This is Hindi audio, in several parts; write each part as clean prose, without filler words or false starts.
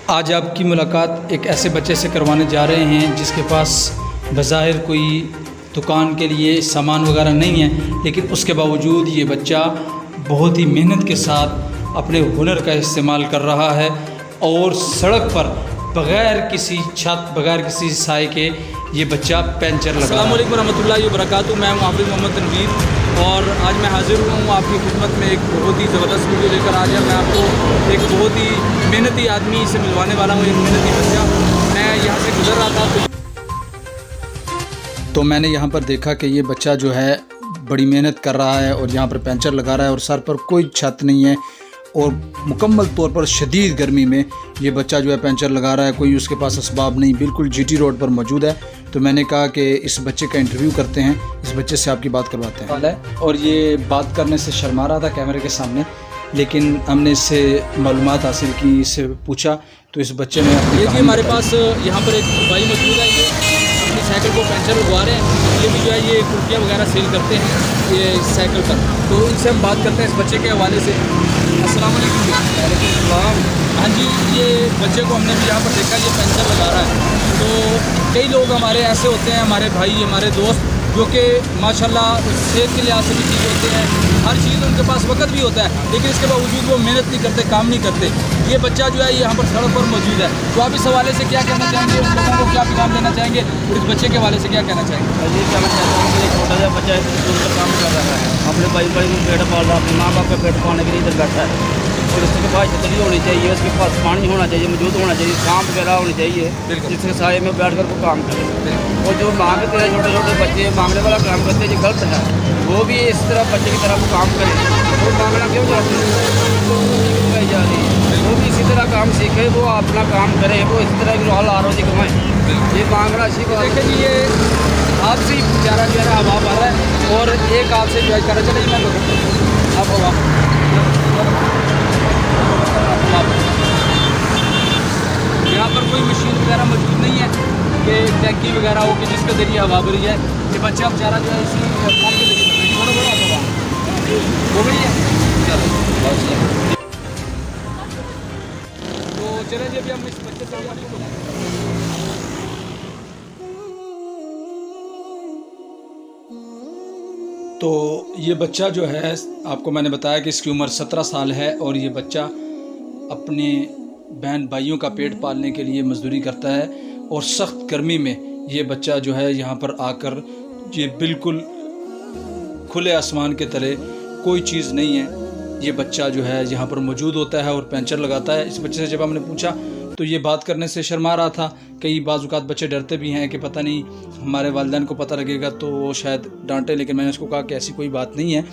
आज आपकी मुलाकात एक ऐसे बच्चे से करवाने जा रहे हैं जिसके पास बज़ाहिर कोई दुकान के लिए सामान वगैरह नहीं है, लेकिन उसके बावजूद ये बच्चा बहुत ही मेहनत के साथ अपने हुनर का इस्तेमाल कर रहा है और सड़क पर बग़ैर किसी छत, बग़ैर किसी साए के ये बच्चा पेंचर लगा। अस्सलाम वालेकुम रहमतुल्लाहि व बरकातुहू। मैं हाफिज़ मोहम्मद तनवीर और आज मैं हाज़िर हुआ हूँ आपकी खिदमत में एक बहुत ही ज़बरदस्त वीडियो लेकर। आज मैं आपको एक बहुत ही मेहनती आदमी से मिलवाने वाला हूँ, एक मेहनती बच्चा। मैं यहाँ से गुजर रहा था तो मैंने यहाँ पर देखा कि ये बच्चा जो है बड़ी मेहनत कर रहा है और यहाँ पर पेंचर लगा रहा है और सर पर कोई छत नहीं है और मुकम्मल तौर पर शदीद गर्मी में ये बच्चा जो है पेंचर लगा रहा है। कोई उसके पास असबाब नहीं, बिल्कुल जीटी रोड पर मौजूद है। तो मैंने कहा कि इस बच्चे का इंटरव्यू करते हैं, इस बच्चे से आपकी बात करवाते हैं। और ये बात करने से शर्मा रहा था कैमरे के सामने, लेकिन हमने इससे मालूमात हासिल की, इससे पूछा तो इस बच्चे ने ये जी हमारे पास यहाँ पर एक भाई मौजूद है। ये अपनी साइकिल को पेंचर लगवा रहे हैं। ये भी जो है ये कुर्तियाँ वगैरह सेल करते हैं ये साइकिल पर। तो इनसे हम बात करते हैं इस बच्चे के हवाले से। अस्सलाम वालेकुम। वालेकुम सलाम। हाँ जी, ये बच्चे को हमने भी यहाँ पर देखा, ये पेंचर लगा रहा है। तो कई लोग हमारे ऐसे होते हैं, हमारे भाई, हमारे दोस्त, जो कि माशाल्लाह सेहत के लिहाज से भी ठीक होते हैं, हर चीज़ उनके पास वक्त भी होता है, लेकिन इसके बावजूद वो मेहनत नहीं करते, काम नहीं करते। ये बच्चा जो है ये यहाँ पर सड़क पर मौजूद है। तो आप इस हवाले से क्या कहना चाहेंगे, उन लोगों को क्या पैगाम देना चाहेंगे और इस बच्चे के हवाले से क्या कहना चाहेंगे? ये कहना चाहता हूँ कि एक छोटा सा बच्चा है, काम कर रहा है, अपने भाई को पेट पाल रहा है, अपने माँ बाप का पेट पालने के लिए इधर बैठा है। और उसके पास छतरी होनी चाहिए, उसके पास पानी होना चाहिए, मौजूद होना चाहिए, सांप वगैरह होनी चाहिए, जिसके साए में बैठ कर वो काम करे। और जो मांगते हैं छोटे छोटे बच्चे मांगने वाला काम करते हैं, जो गलत है, वो भी इस तरह बच्चे की तरह वो काम करें। वो मांगना क्यों चाहते हैं जा रही है, वो भी इसी तरह काम सीखे, वो अपना काम करे, वो इसी तरह की हाल आरोजी कमाएँ। ये मांगना सीखो। देखें जी, ये आपसे ही बेचारा जो है हवा आ रहा है और एक आपसे जो है कर चले मैं आप हवा यहाँ पर कोई मशीन वगैरह मौजूद नहीं है कि टैंकी वगैरह हो कि जिसके जरिए हवा भरी जाए। ये बच्चा बेचारा जो है इसी काम के जरिए हो गई है। तो चले जी, अभी हम इस बच्चे से आपको तो ये बच्चा जो है, आपको मैंने बताया कि इसकी उम्र 17 साल है और ये बच्चा अपने बहन भाइयों का पेट पालने के लिए मजदूरी करता है और सख्त गर्मी में ये बच्चा जो है यहाँ पर आकर, ये बिल्कुल खुले आसमान के तले कोई चीज़ नहीं है, ये बच्चा जो है यहाँ पर मौजूद होता है और पेंचर लगाता है। इस बच्चे से जब हमने पूछा तो ये बात करने से शर्मा रहा था। कई बाज़ बच्चे डरते भी हैं कि पता नहीं हमारे वालिदैन को पता लगेगा तो वो शायद डांटे, लेकिन मैंने उसको कहा कि ऐसी कोई बात नहीं है।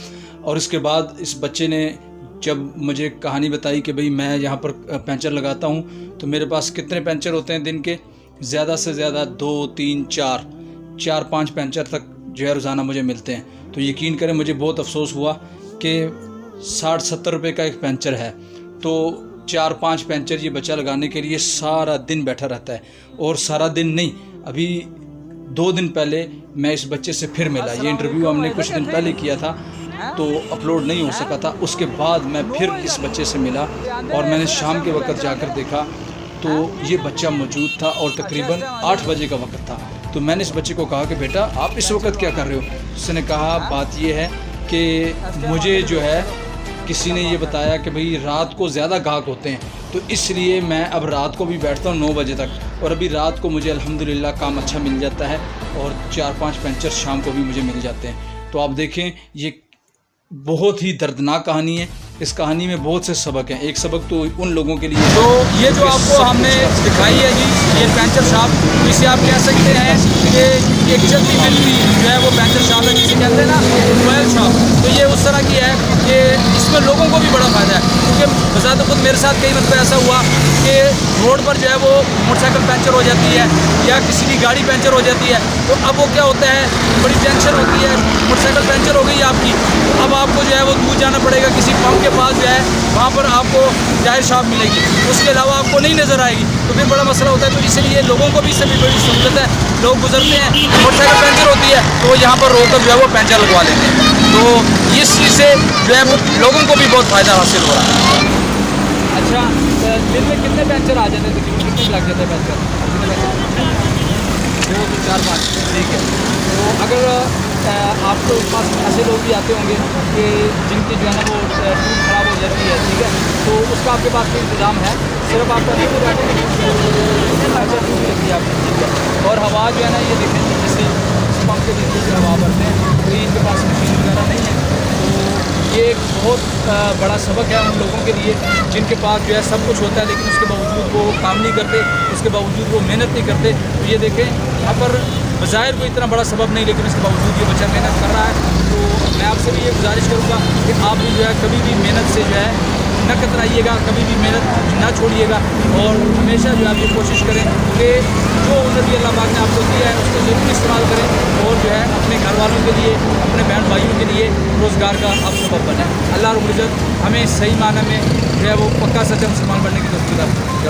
और इसके बाद इस बच्चे ने जब मुझे कहानी बताई कि भाई मैं यहाँ पर पेंचर लगाता हूँ, तो मेरे पास कितने पेंचर होते हैं दिन के, ज़्यादा से ज़्यादा 2, 3, 4, 5 पेंचर तक जो है रोज़ाना मुझे मिलते हैं। तो यकीन करें मुझे बहुत अफसोस हुआ कि 60-70 रुपये का एक पेंचर है, तो 4-5 पेंचर ये बच्चा लगाने के लिए सारा दिन बैठा रहता है। और सारा दिन नहीं, अभी 2 दिन पहले मैं इस बच्चे से फिर मिला। ये इंटरव्यू हमने कुछ दिन पहले किया था तो अपलोड नहीं हो सका था। उसके बाद मैं फिर इस बच्चे से मिला और मैंने शाम के वक्त जाकर देखा तो ये बच्चा मौजूद था और तकरीबन 8 बजे का वक्त था। तो मैंने इस बच्चे को कहा कि बेटा आप इस वक्त क्या कर रहे हो? उसने कहा बात ये है कि मुझे जो है किसी ने ये बताया कि भाई रात को ज़्यादा गाहक होते हैं, तो इसलिए मैं अब रात को भी बैठता हूँ 9 बजे तक, और अभी रात को मुझे अल्हम्दुलिल्लाह काम अच्छा मिल जाता है और 4-5 पेंचर शाम को भी मुझे मिल जाते हैं। तो आप देखें, ये बहुत ही दर्दनाक कहानी है। इस कहानी में बहुत से सबक हैं। एक सबक तो उन लोगों के लिए, तो ये जो आपको हमने दिखाई है जी, ये पेंचर शॉप, इसे आप कह सकते हैं कि एक चलती फिरती जो है वो पेंचर शॉप है, जिसे कहते हैं ना मोबाइल शॉप। तो ये उस तरह की है कि इसमें लोगों को भी बड़ा फ़ायदा है, क्योंकि बज़ात खुद मेरे साथ कई मतलब ऐसा हुआ कि रोड पर जो है वो मोटरसाइकिल पंचर हो जाती है या किसी की गाड़ी पंचर हो जाती है। तो अब वो क्या होता है, बड़ी टेंशन होती है, मोटरसाइकिल पंचर हो गई आपकी, अब आपको जो है वो दूर जाना पड़ेगा किसी पंप के पास जो है, वहाँ पर आपको टायर शॉप मिलेगी, उसके अलावा आपको नहीं नज़र आएगी, तो फिर बड़ा मसला होता है। तो इसलिए लोगों को भी इससे भी बड़ी सहूलत है। लोग गुजरते हैं, मोटरसाइकिल पंचर होती है तो यहाँ पर रोक कर जो है वो पंचर लगवा लेते हैं। तो इस चीज़ से जो है वो लोगों को भी बहुत फ़ायदा हासिल हो रहा है। अच्छा, दिन में कितने पेंचर आ जाते हैं, तकरीबन कितने लग जाते हैं पेंचर? 2 से 4 5, ठीक है। तो अगर आपके पास ऐसे लोग भी आते होंगे कि जिनकी जो है ना वो ट्यूब ख़राब हो जाती है, ठीक है, तो उसका आपके पास कोई इंतज़ाम है? सिर्फ आपका ट्यूब अच्छा ट्यूब लगती है आपकी, ठीक है। और हवा जो है ना ये देखें जैसे पंप के नीचे से हवा भरते हैं, तो इनके पास मशीन वगैरह नहीं है। तो ये एक बहुत बड़ा सबक है उन लोगों के लिए जिनके पास जो है सब कुछ होता है लेकिन उसके बावजूद वो काम नहीं करते, उसके बावजूद वो मेहनत नहीं करते। तो ये देखें यहाँ पर बज़ाहिर कोई इतना बड़ा सबब नहीं लेकिन उसके बावजूद ये बच्चा मेहनत कर रहा है। तो मैं आपसे भी ये गुजारिश करूँगा कि आप भी जो है कभी भी मेहनत से जो है न कतराइएगा, कभी भी मेहनत ना छोड़िएगा और हमेशा जो है आप ये कोशिश करें कि जो हुनर भी अल्लाह पाक ने आपको दिया है उसको ज़रूर इस्तेमाल करें और जो है अपने घर वालों के लिए, अपने बहन भाइयों के लिए रोज़गार का आप सबब बने। अल्लाह रब्बुल इज़्ज़त हमें सही माना में जो है वो पक्का सच्चा मुसलमान बनने की तौफीक अता फरमाए।